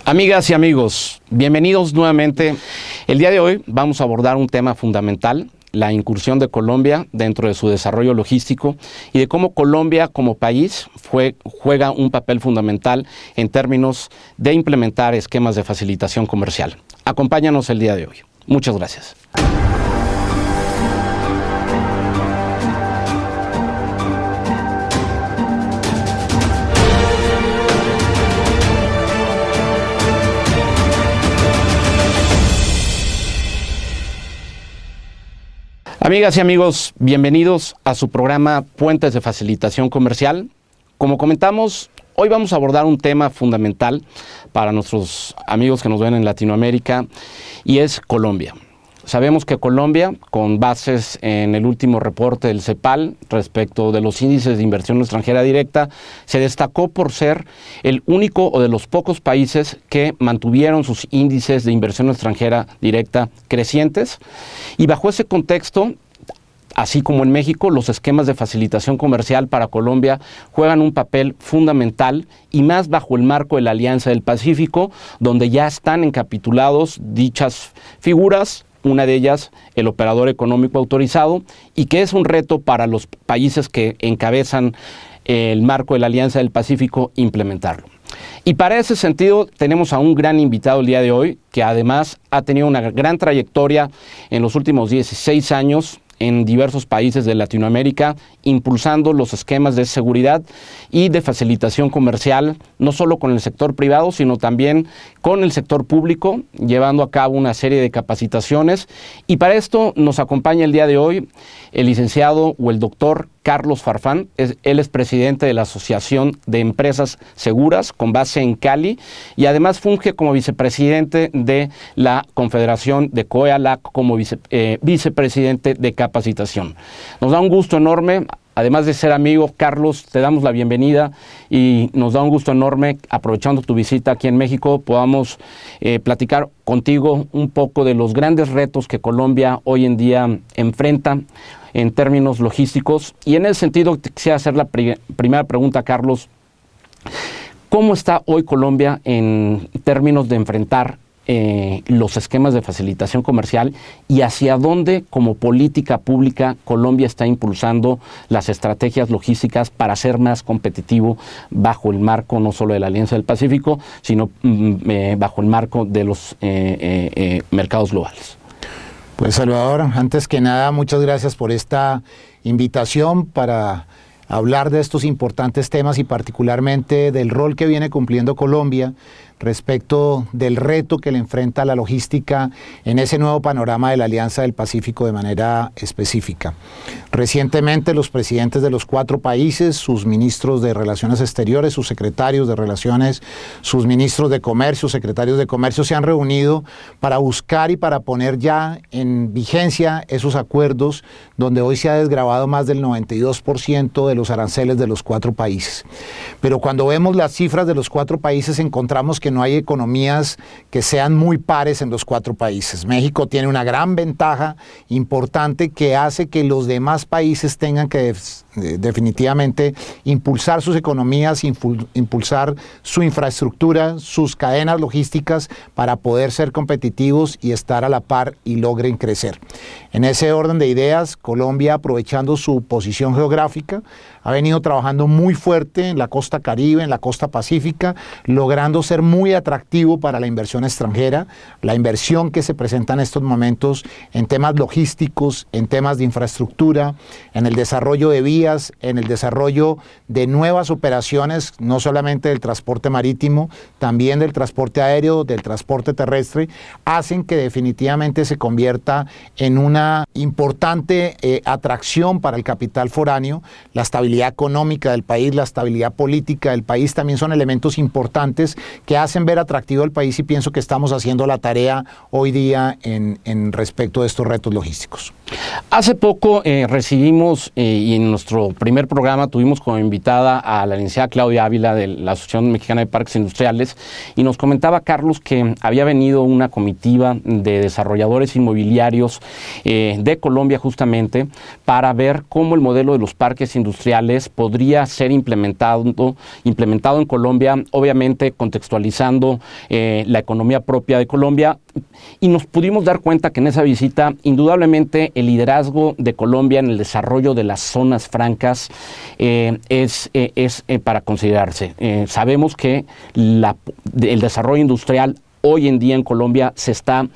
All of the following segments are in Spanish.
Amigas y amigos, bienvenidos nuevamente. El día de hoy vamos a abordar un tema fundamental, la incursión de Colombia dentro de su desarrollo logístico y de cómo Colombia como país juega un papel fundamental en términos de implementar esquemas de facilitación comercial. Acompáñanos el día de hoy. Muchas gracias. Amigas y amigos, bienvenidos a su programa Puentes de Facilitación Comercial. Como comentamos, hoy vamos a abordar un tema fundamental para nuestros amigos que nos ven en Latinoamérica y es Colombia. Sabemos que Colombia, con bases en el último reporte del CEPAL respecto de los índices de inversión extranjera directa, se destacó por ser el único o de los pocos países que mantuvieron sus índices de inversión extranjera directa crecientes. Y bajo ese contexto, así como en México, los esquemas de facilitación comercial para Colombia juegan un papel fundamental y más bajo el marco de la Alianza del Pacífico, donde ya están encapsulados dichas figuras. Una de ellas, el operador económico autorizado, y que es un reto para los países que encabezan el marco de la Alianza del Pacífico implementarlo. Y para ese sentido tenemos a un gran invitado el día de hoy, que además ha tenido una gran trayectoria en los últimos 16 años en diversos países de Latinoamérica, impulsando los esquemas de seguridad y de facilitación comercial, no solo con el sector privado, sino también con el sector público, llevando a cabo una serie de capacitaciones. Y para esto nos acompaña el día de hoy el licenciado o el doctor Carlos Farfán. Él es presidente de la Asociación de Empresas Seguras, con base en Cali, y además funge como vicepresidente de la Confederación de COEALAC, como vicepresidente de capacitación. Nos da un gusto enorme. Además de ser amigo, Carlos, te damos la bienvenida y nos da un gusto enorme, aprovechando tu visita aquí en México, podamos platicar contigo un poco de los grandes retos que Colombia hoy en día enfrenta en términos logísticos. Y en ese sentido, te quisiera hacer la primera pregunta, Carlos. ¿Cómo está hoy Colombia en términos de enfrentar los esquemas de facilitación comercial y hacia dónde, como política pública, Colombia está impulsando las estrategias logísticas para ser más competitivo bajo el marco no solo de la Alianza del Pacífico, sino bajo el marco de los mercados globales? Pues Salvador, antes que nada, muchas gracias por esta invitación para hablar de estos importantes temas y particularmente del rol que viene cumpliendo Colombia respecto del reto que le enfrenta la logística en ese nuevo panorama de la Alianza del Pacífico de manera específica. Recientemente los presidentes de los 4 países, sus ministros de Relaciones Exteriores, sus secretarios de Relaciones, sus ministros de Comercio, secretarios de Comercio se han reunido para buscar y para poner ya en vigencia esos acuerdos donde hoy se ha desgravado más del 92% de los aranceles de los 4 países. Pero cuando vemos las cifras de los 4 países encontramos que no hay economías que sean muy pares en los 4 países. México tiene una gran ventaja importante que hace que los demás países tengan que definitivamente impulsar sus economías, impulsar su infraestructura, sus cadenas logísticas para poder ser competitivos y estar a la par y logren crecer. En ese orden de ideas, Colombia, aprovechando su posición geográfica, ha venido trabajando muy fuerte en la costa Caribe, en la costa Pacífica, logrando ser muy atractivo para la inversión extranjera, la inversión que se presenta en estos momentos en temas logísticos, en temas de infraestructura, en el desarrollo de vías, en el desarrollo de nuevas operaciones, no solamente del transporte marítimo, también del transporte aéreo, del transporte terrestre, hacen que definitivamente se convierta en una importante atracción para el capital foráneo. La estabilidad económica del país, la estabilidad política del país también son elementos importantes que hacen ver atractivo al país y pienso que estamos haciendo la tarea hoy día en respecto de estos retos logísticos. Hace poco recibimos y en nuestro primer programa tuvimos como invitada a la licenciada Claudia Ávila de la Asociación Mexicana de Parques Industriales y nos comentaba, Carlos, que había venido una comitiva de desarrolladores inmobiliarios de Colombia justamente para ver cómo el modelo de los parques industriales podría ser implementado en Colombia, obviamente contextualizando la economía propia de Colombia, y nos pudimos dar cuenta que en esa visita indudablemente el liderazgo de Colombia en el desarrollo de las zonas francas es para considerarse. Sabemos que el desarrollo industrial hoy en día en Colombia se está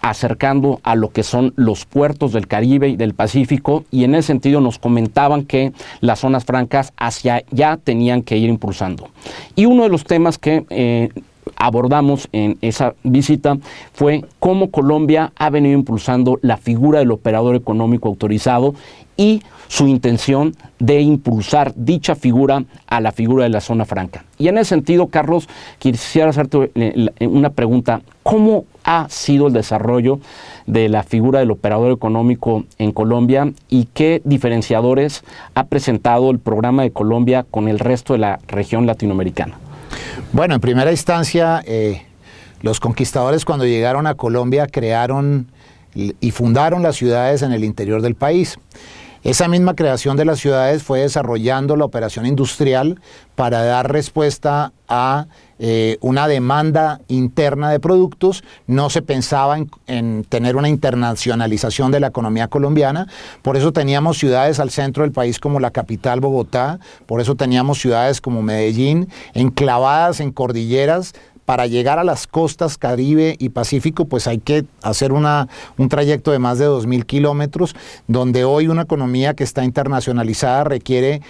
acercando a lo que son los puertos del Caribe y del Pacífico, y en ese sentido nos comentaban que las zonas francas hacia allá tenían que ir impulsando. Y uno de los temas que abordamos en esa visita fue cómo Colombia ha venido impulsando la figura del operador económico autorizado y su intención de impulsar dicha figura a la figura de la zona franca. Y en ese sentido, Carlos, quisiera hacerte una pregunta. ¿Cómo ha sido el desarrollo de la figura del operador económico en Colombia y qué diferenciadores ha presentado el programa de Colombia con el resto de la región latinoamericana? Bueno, en primera instancia, los conquistadores cuando llegaron a Colombia crearon y fundaron las ciudades en el interior del país. Esa misma creación de las ciudades fue desarrollando la operación industrial para dar respuesta a una demanda interna de productos. No se pensaba en tener una internacionalización de la economía colombiana, por eso teníamos ciudades al centro del país como la capital Bogotá, por eso teníamos ciudades como Medellín, enclavadas en cordilleras. Para llegar a las costas Caribe y Pacífico, pues hay que hacer un trayecto de más de 2.000 kilómetros, donde hoy una economía que está internacionalizada requiere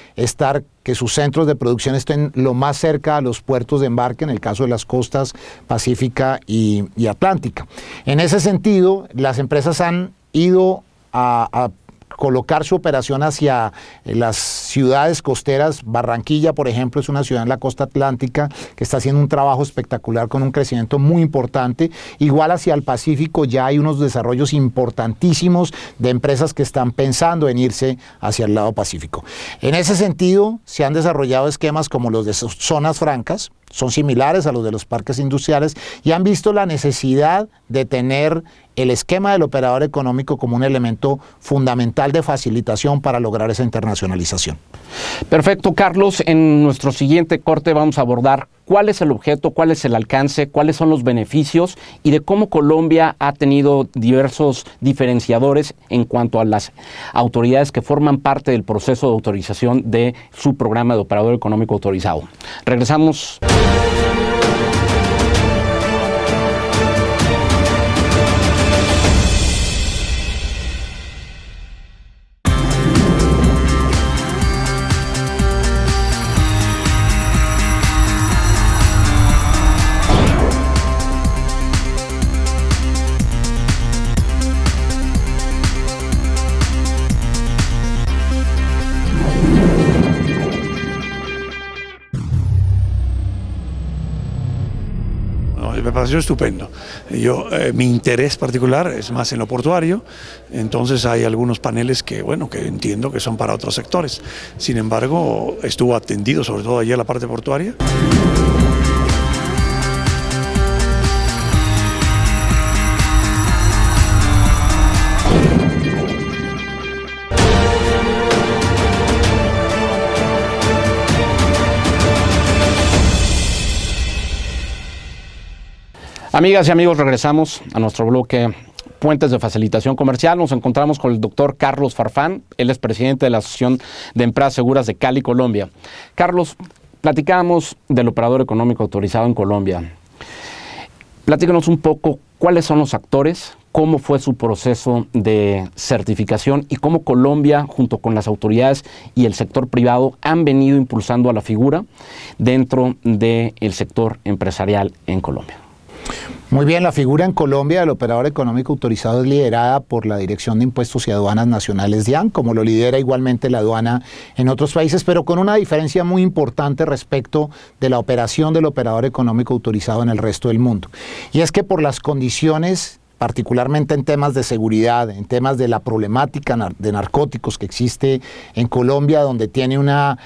que sus centros de producción estén lo más cerca a los puertos de embarque, en el caso de las costas Pacífica y Atlántica. En ese sentido, las empresas han ido a colocar su operación hacia las ciudades costeras. Barranquilla, por ejemplo, es una ciudad en la costa atlántica que está haciendo un trabajo espectacular con un crecimiento muy importante. Igual hacia el Pacífico ya hay unos desarrollos importantísimos de empresas que están pensando en irse hacia el lado Pacífico. En ese sentido, se han desarrollado esquemas como los de zonas francas, son similares a los de los parques industriales y han visto la necesidad de tener el esquema del operador económico como un elemento fundamental de facilitación para lograr esa internacionalización. Perfecto, Carlos. En nuestro siguiente corte vamos a abordar cuál es el objeto, cuál es el alcance, cuáles son los beneficios y de cómo Colombia ha tenido diversos diferenciadores en cuanto a las autoridades que forman parte del proceso de autorización de su programa de operador económico autorizado. Regresamos. Me pareció estupendo. Mi interés particular es más en lo portuario, entonces hay algunos paneles que entiendo que son para otros sectores. Sin embargo, estuvo atendido sobre todo allí a la parte portuaria. Amigas y amigos, regresamos a nuestro bloque Puentes de Facilitación Comercial. Nos encontramos con el doctor Carlos Farfán. Él es presidente de la Asociación de Empresas Seguras de Cali, Colombia. Carlos, platicamos del operador económico autorizado en Colombia. Platícanos un poco cuáles son los actores, cómo fue su proceso de certificación y cómo Colombia, junto con las autoridades y el sector privado, han venido impulsando a la figura dentro del sector empresarial en Colombia. Muy bien, la figura en Colombia del operador económico autorizado es liderada por la Dirección de Impuestos y Aduanas Nacionales DIAN, como lo lidera igualmente la aduana en otros países, pero con una diferencia muy importante respecto de la operación del operador económico autorizado en el resto del mundo. Y es que por las condiciones particularmente en temas de seguridad, en temas de la problemática de narcóticos que existe en Colombia, donde tiene una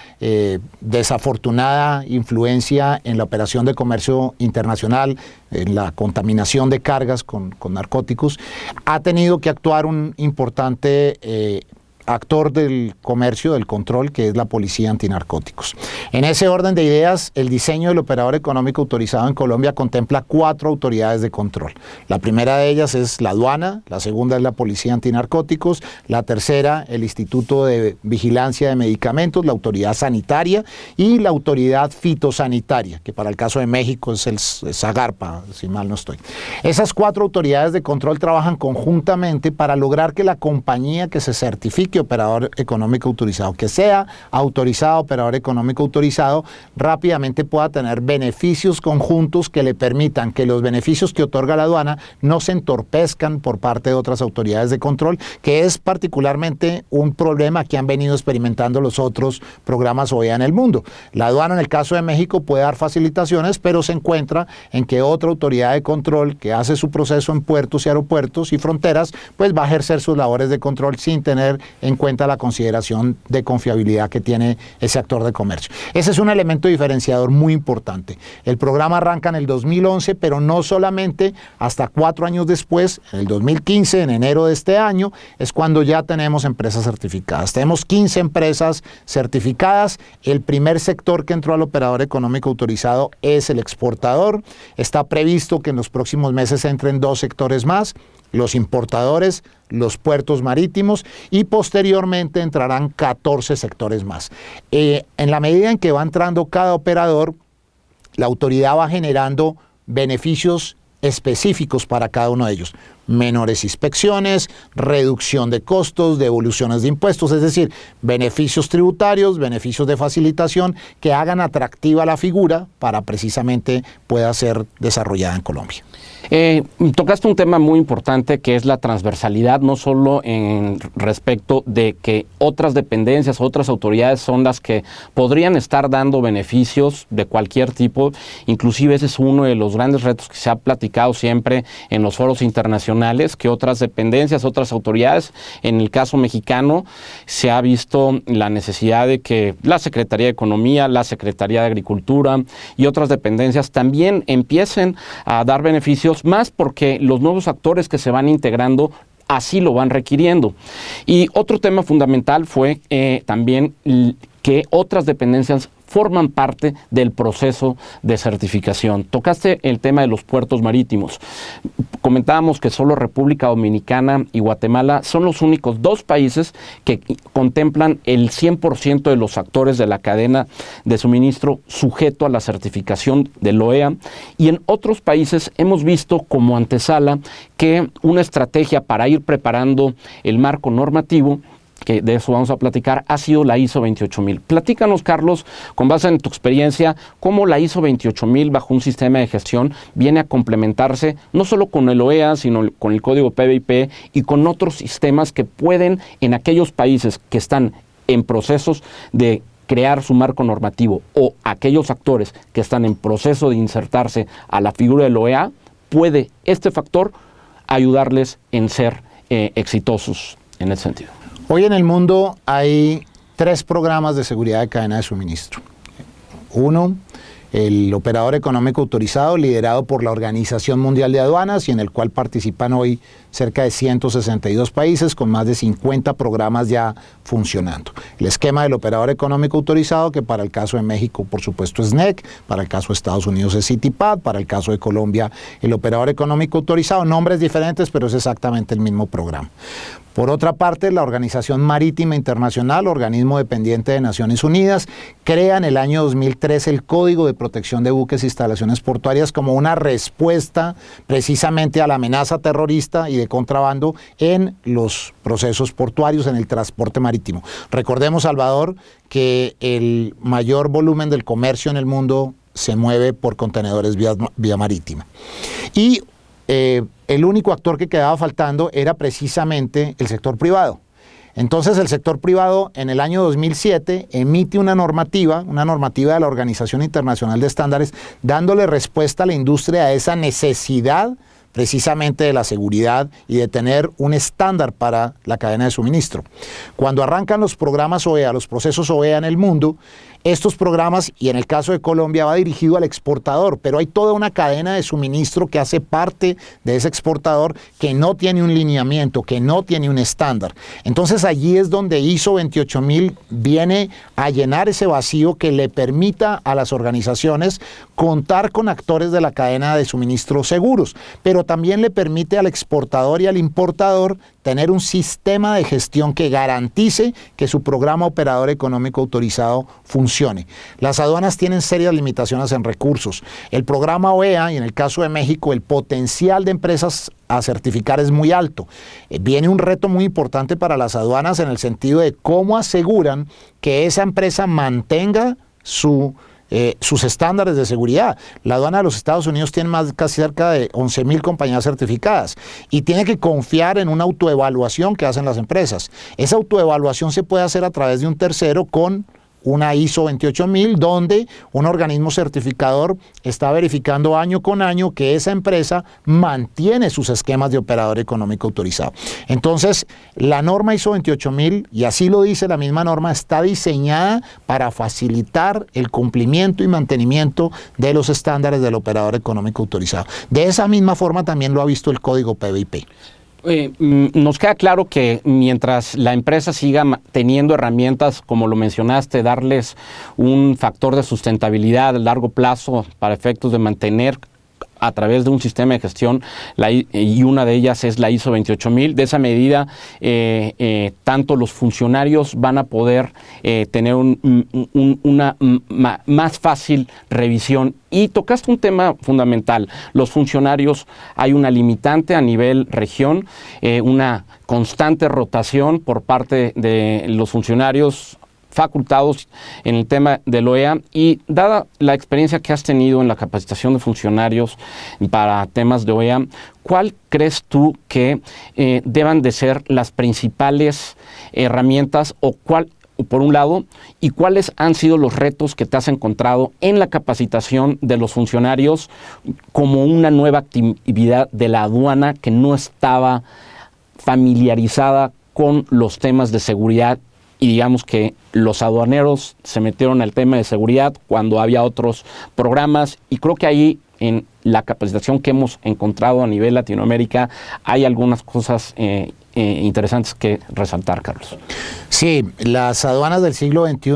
desafortunada influencia en la operación de comercio internacional, en la contaminación de cargas con narcóticos, ha tenido que actuar un importante actor del comercio, del control, que es la Policía Antinarcóticos. En ese orden de ideas, el diseño del operador económico autorizado en Colombia contempla 4 autoridades de control. La primera de ellas es la aduana, la segunda es la Policía Antinarcóticos, la tercera el Instituto de Vigilancia de Medicamentos, la Autoridad Sanitaria y la Autoridad Fitosanitaria, que para el caso de México es el SAGARPA, si mal no estoy. Esas 4 autoridades de control trabajan conjuntamente para lograr que la compañía que se certifique operador económico autorizado, que sea autorizado operador económico autorizado, rápidamente pueda tener beneficios conjuntos que le permitan que los beneficios que otorga la aduana no se entorpezcan por parte de otras autoridades de control, que es particularmente un problema que han venido experimentando los otros programas OEA en el mundo. La aduana en el caso de México puede dar facilitaciones, pero se encuentra en que otra autoridad de control que hace su proceso en puertos y aeropuertos y fronteras, pues va a ejercer sus labores de control sin tener en cuenta la consideración de confiabilidad que tiene ese actor de comercio. Ese es un elemento diferenciador muy importante. El programa arranca en el 2011, pero no solamente hasta 4 años después, en el 2015, en enero de este año, es cuando ya tenemos empresas certificadas. Tenemos 15 empresas certificadas. El primer sector que entró al operador económico autorizado es el exportador. Está previsto que en los próximos meses entren 2 sectores más: los importadores, los puertos marítimos, y posteriormente entrarán 14 sectores más. En la medida en que va entrando cada operador, la autoridad va generando beneficios específicos para cada uno de ellos. Menores inspecciones, reducción de costos, devoluciones de impuestos, es decir, beneficios tributarios, beneficios de facilitación que hagan atractiva la figura para precisamente pueda ser desarrollada en Colombia. Tocaste un tema muy importante que es la transversalidad, no solo en respecto de que otras dependencias, otras autoridades son las que podrían estar dando beneficios de cualquier tipo. Inclusive ese es uno de los grandes retos que se ha platicado siempre en los foros internacionales, que otras dependencias, otras autoridades, en el caso mexicano se ha visto la necesidad de que la Secretaría de Economía, la Secretaría de Agricultura y otras dependencias también empiecen a dar beneficios, más porque los nuevos actores que se van integrando así lo van requiriendo. Y otro tema fundamental fue también que otras dependencias forman parte del proceso de certificación. Tocaste el tema de los puertos marítimos. Comentábamos que solo República Dominicana y Guatemala son los únicos 2 países que contemplan el 100% de los actores de la cadena de suministro sujeto a la certificación del OEA, y en otros países hemos visto como antesala que una estrategia para ir preparando el marco normativo, que de eso vamos a platicar, ha sido la ISO 28000. Platícanos, Carlos, con base en tu experiencia, cómo la ISO 28000 bajo un sistema de gestión viene a complementarse no solo con el OEA, sino con el código PBIP y con otros sistemas que pueden, en aquellos países que están en procesos de crear su marco normativo, o aquellos actores que están en proceso de insertarse a la figura del OEA, puede este factor ayudarles en ser exitosos en ese sentido. Hoy en el mundo hay 3 programas de seguridad de cadena de suministro. Uno, el operador económico autorizado, liderado por la Organización Mundial de Aduanas, y en el cual participan hoy cerca de 162 países con más de 50 programas ya funcionando. El esquema del operador económico autorizado, que para el caso de México, por supuesto, es NEC, para el caso de Estados Unidos es CITIPAD, para el caso de Colombia, el operador económico autorizado, nombres diferentes, pero es exactamente el mismo programa. Por otra parte, la Organización Marítima Internacional, organismo dependiente de Naciones Unidas, crea en el año 2003 el Código de Protección de Buques e Instalaciones Portuarias como una respuesta precisamente a la amenaza terrorista y de contrabando en los procesos portuarios, en el transporte marítimo. Recordemos, Salvador, que el mayor volumen del comercio en el mundo se mueve por contenedores vía marítima. Y el único actor que quedaba faltando era precisamente el sector privado. Entonces el sector privado en el año 2007 emite una normativa de la Organización Internacional de Estándares, dándole respuesta a la industria a esa necesidad precisamente de la seguridad y de tener un estándar para la cadena de suministro. Cuando arrancan los programas OEA, los procesos OEA en el mundo, estos programas, y en el caso de Colombia, va dirigido al exportador, pero hay toda una cadena de suministro que hace parte de ese exportador que no tiene un lineamiento, que no tiene un estándar. Entonces allí es donde ISO 28000 viene a llenar ese vacío que le permita a las organizaciones contar con actores de la cadena de suministro seguros, pero también le permite al exportador y al importador tener un sistema de gestión que garantice que su programa operador económico autorizado funcione. Las aduanas tienen serias limitaciones en recursos. El programa OEA, y en el caso de México, el potencial de empresas a certificar es muy alto. Viene un reto muy importante para las aduanas en el sentido de cómo aseguran que esa empresa mantenga sus estándares de seguridad. La aduana de los Estados Unidos tiene casi cerca de 11,000 compañías certificadas y tiene que confiar en una autoevaluación que hacen las empresas. Esa autoevaluación se puede hacer a través de un tercero con una ISO 28000, donde un organismo certificador está verificando año con año que esa empresa mantiene sus esquemas de operador económico autorizado. Entonces, la norma ISO 28000, y así lo dice la misma norma, está diseñada para facilitar el cumplimiento y mantenimiento de los estándares del operador económico autorizado. De esa misma forma también lo ha visto el código PBIP. Nos queda claro que mientras la empresa siga teniendo herramientas, como lo mencionaste, darles un factor de sustentabilidad a largo plazo para efectos de mantener a través de un sistema de gestión, y una de ellas es la ISO 28000. De esa medida, tanto los funcionarios van a poder tener una más fácil revisión. Y tocaste un tema fundamental. Los funcionarios, hay una limitante a nivel región, una constante rotación por parte de los funcionarios facultados en el tema del OEA, y dada la experiencia que has tenido en la capacitación de funcionarios para temas de OEA, ¿cuál crees tú que deban de ser las principales herramientas por un lado, y cuáles han sido los retos que te has encontrado en la capacitación de los funcionarios como una nueva actividad de la aduana que no estaba familiarizada con los temas de seguridad? Y digamos que los aduaneros se metieron al tema de seguridad cuando había otros programas, y creo que ahí en la capacitación que hemos encontrado a nivel Latinoamérica hay algunas cosas interesantes que resaltar, Carlos. Sí, las aduanas del siglo XXI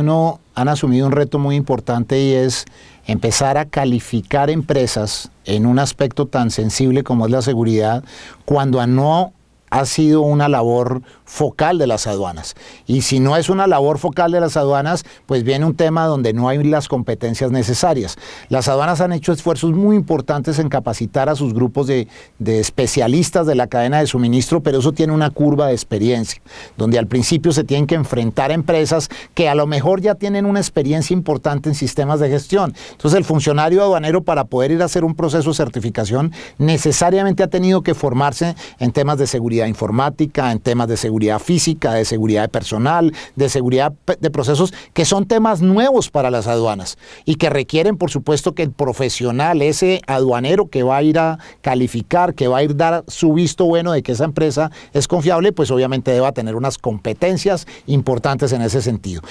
han asumido un reto muy importante, y es empezar a calificar empresas en un aspecto tan sensible como es la seguridad, cuando no ha sido una labor focal de las aduanas. Y si no es una labor focal de las aduanas, pues viene un tema donde no hay las competencias necesarias. Las aduanas han hecho esfuerzos muy importantes en capacitar a sus grupos de especialistas de la cadena de suministro, pero eso tiene una curva de experiencia, donde al principio se tienen que enfrentar a empresas que a lo mejor ya tienen una experiencia importante en sistemas de gestión. Entonces el funcionario aduanero, para poder ir a hacer un proceso de certificación, necesariamente ha tenido que formarse en temas de seguridad informática, en temas de seguridad física, de seguridad de personal, de seguridad de procesos, que son temas nuevos para las aduanas y que requieren, por supuesto, que el profesional, ese aduanero que va a ir a calificar, que va a ir a dar su visto bueno de que esa empresa es confiable, pues obviamente deba tener unas competencias importantes en ese sentido.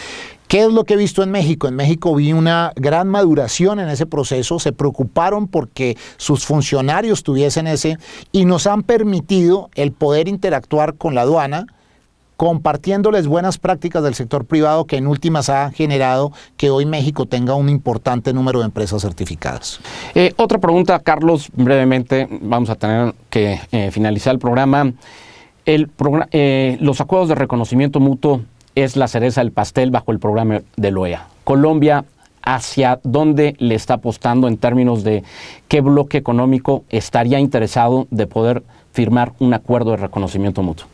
¿Qué es lo que he visto en México? En México vi una gran maduración en ese proceso, se preocuparon porque sus funcionarios tuviesen y nos han permitido el poder interactuar con la aduana, compartiéndoles buenas prácticas del sector privado, que en últimas ha generado que hoy México tenga un importante número de empresas certificadas. Otra pregunta, Carlos, brevemente, vamos a tener que finalizar el programa. Los acuerdos de reconocimiento mutuo es la cereza del pastel bajo el programa del OEA. Colombia, ¿hacia dónde le está apostando en términos de qué bloque económico estaría interesado de poder firmar un acuerdo de reconocimiento mutuo?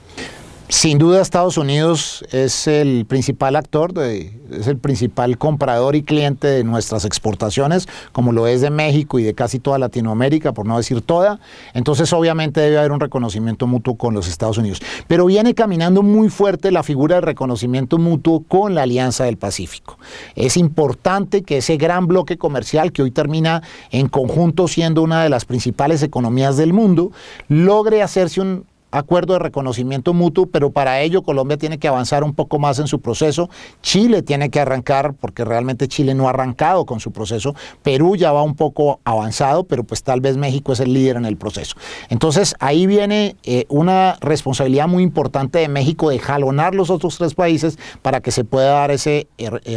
Sin duda Estados Unidos es el principal actor, es el principal comprador y cliente de nuestras exportaciones, como lo es de México y de casi toda Latinoamérica, por no decir toda. Entonces obviamente debe haber un reconocimiento mutuo con los Estados Unidos. Pero viene caminando muy fuerte la figura de reconocimiento mutuo con la Alianza del Pacífico. Es importante que ese gran bloque comercial, que hoy termina en conjunto siendo una de las principales economías del mundo, logre hacerse un acuerdo de reconocimiento mutuo, pero para ello Colombia tiene que avanzar un poco más en su proceso. Chile tiene que arrancar, porque realmente Chile no ha arrancado con su proceso. Perú ya va un poco avanzado, pero pues tal vez México es el líder en el proceso. Entonces ahí viene una responsabilidad muy importante de México de jalonar los otros 3 países para que se pueda dar ese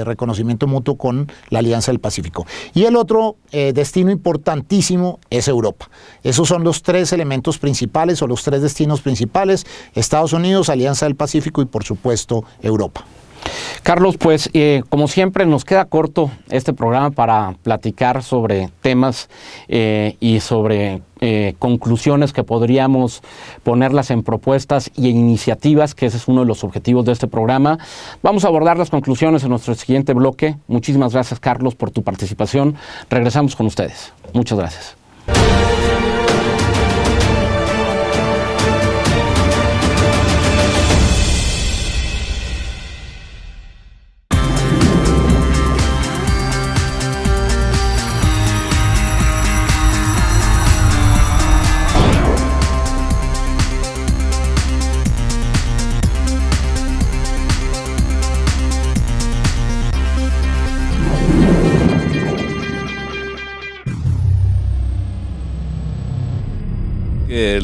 reconocimiento mutuo con la Alianza del Pacífico. Y el otro destino importantísimo es Europa. Esos son los 3 elementos principales o los 3 destinos principales: Estados Unidos, Alianza del Pacífico y por supuesto Europa. Carlos, pues como siempre nos queda corto este programa para platicar sobre temas y sobre conclusiones que podríamos ponerlas en propuestas y en iniciativas, que ese es uno de los objetivos de este programa. Vamos a abordar las conclusiones en nuestro siguiente bloque. Muchísimas gracias, Carlos, por tu participación. Regresamos con ustedes. Muchas gracias.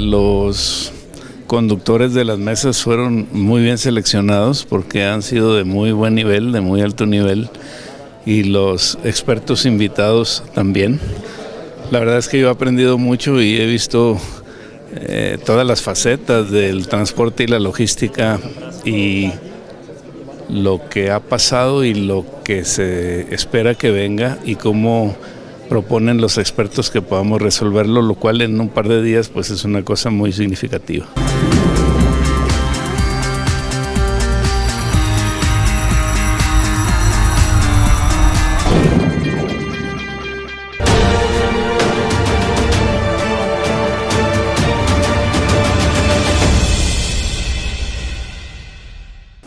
Los conductores de las mesas fueron muy bien seleccionados porque han sido de muy buen nivel, de muy alto nivel, y los expertos invitados también. La verdad es que yo he aprendido mucho y he visto todas las facetas del transporte y la logística y lo que ha pasado y lo que se espera que venga y cómo proponen los expertos que podamos resolverlo, lo cual en un par de días pues es una cosa muy significativa.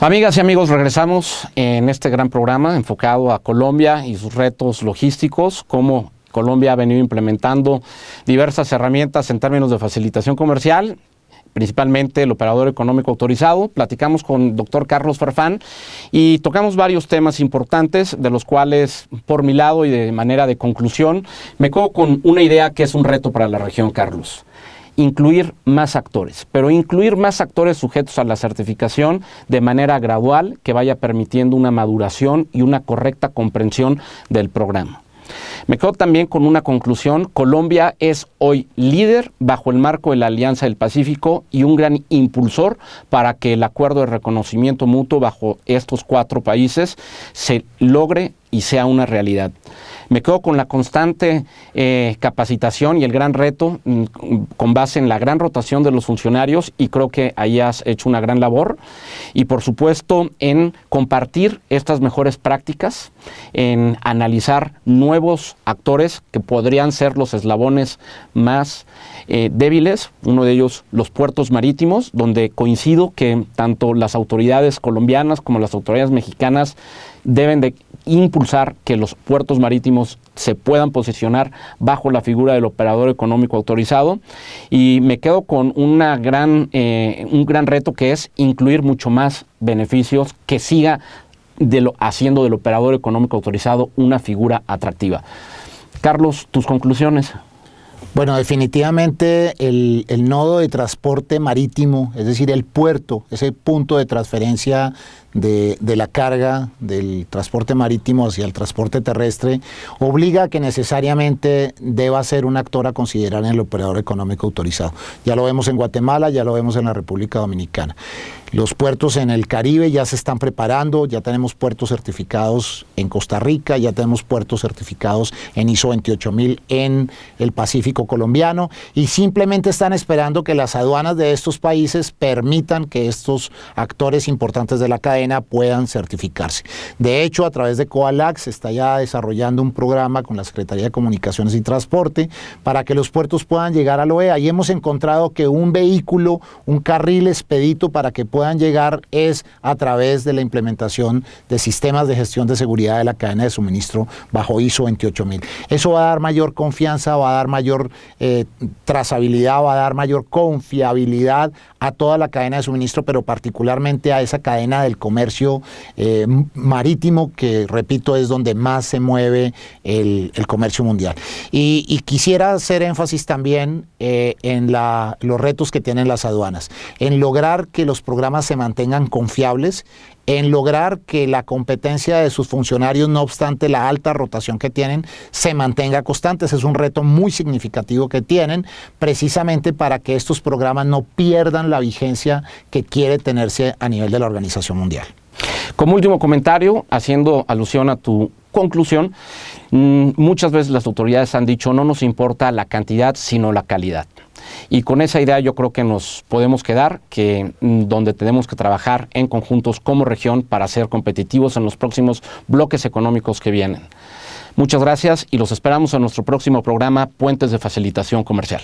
Amigas y amigos, regresamos en este gran programa enfocado a Colombia y sus retos logísticos, cómo Colombia ha venido implementando diversas herramientas en términos de facilitación comercial, principalmente el operador económico autorizado. Platicamos con el doctor Carlos Farfán y tocamos varios temas importantes, de los cuales, por mi lado y de manera de conclusión, me quedo con una idea que es un reto para la región, Carlos. Incluir más actores, pero incluir más actores sujetos a la certificación de manera gradual, que vaya permitiendo una maduración y una correcta comprensión del programa. Me quedo también con una conclusión: Colombia es hoy líder bajo el marco de la Alianza del Pacífico y un gran impulsor para que el acuerdo de reconocimiento mutuo bajo estos 4 países se logre y sea una realidad. Me quedo con la constante capacitación y el gran reto con base en la gran rotación de los funcionarios, y creo que ahí has hecho una gran labor. Y por supuesto en compartir estas mejores prácticas, en analizar nuevos actores que podrían ser los eslabones más débiles, uno de ellos los puertos marítimos, donde coincido que tanto las autoridades colombianas como las autoridades mexicanas deben de impulsar que los puertos marítimos se puedan posicionar bajo la figura del operador económico autorizado. Y me quedo con un gran reto, que es incluir mucho más beneficios, que siga haciendo del operador económico autorizado una figura atractiva. Carlos, tus conclusiones. Bueno, definitivamente el nodo de transporte marítimo, es decir, el puerto, ese punto de transferencia de la carga del transporte marítimo hacia el transporte terrestre obliga a que necesariamente deba ser un actor a considerar en el operador económico autorizado. Ya lo vemos en Guatemala, ya lo vemos en la República Dominicana. Los puertos en el Caribe ya se están preparando, ya tenemos puertos certificados en Costa Rica, ya tenemos puertos certificados en ISO 28000 en el Pacífico colombiano, y simplemente están esperando que las aduanas de estos países permitan que estos actores importantes de la cadena puedan certificarse. De hecho, a través de Coalac se está ya desarrollando un programa con la Secretaría de Comunicaciones y Transporte para que los puertos puedan llegar a la OEA, y hemos encontrado que un vehículo, un carril expedito para que puedan llegar es a través de la implementación de sistemas de gestión de seguridad de la cadena de suministro bajo ISO 28000. Eso va a dar mayor confianza, va a dar mayor trazabilidad, va a dar mayor confiabilidad a toda la cadena de suministro, pero particularmente a esa cadena del comercio marítimo, que repito es donde más se mueve el comercio mundial. Y quisiera hacer énfasis también en los retos que tienen las aduanas, en lograr que los programas se mantengan confiables, en lograr que la competencia de sus funcionarios, no obstante la alta rotación que tienen, se mantenga constante. Ese es un reto muy significativo que tienen, precisamente para que estos programas no pierdan la vigencia que quiere tenerse a nivel de la Organización Mundial. Como último comentario, haciendo alusión a tu conclusión, muchas veces las autoridades han dicho no nos importa la cantidad, sino la calidad. Y con esa idea yo creo que nos podemos quedar, que donde tenemos que trabajar en conjuntos como región para ser competitivos en los próximos bloques económicos que vienen. Muchas gracias y los esperamos en nuestro próximo programa Puentes de Facilitación Comercial.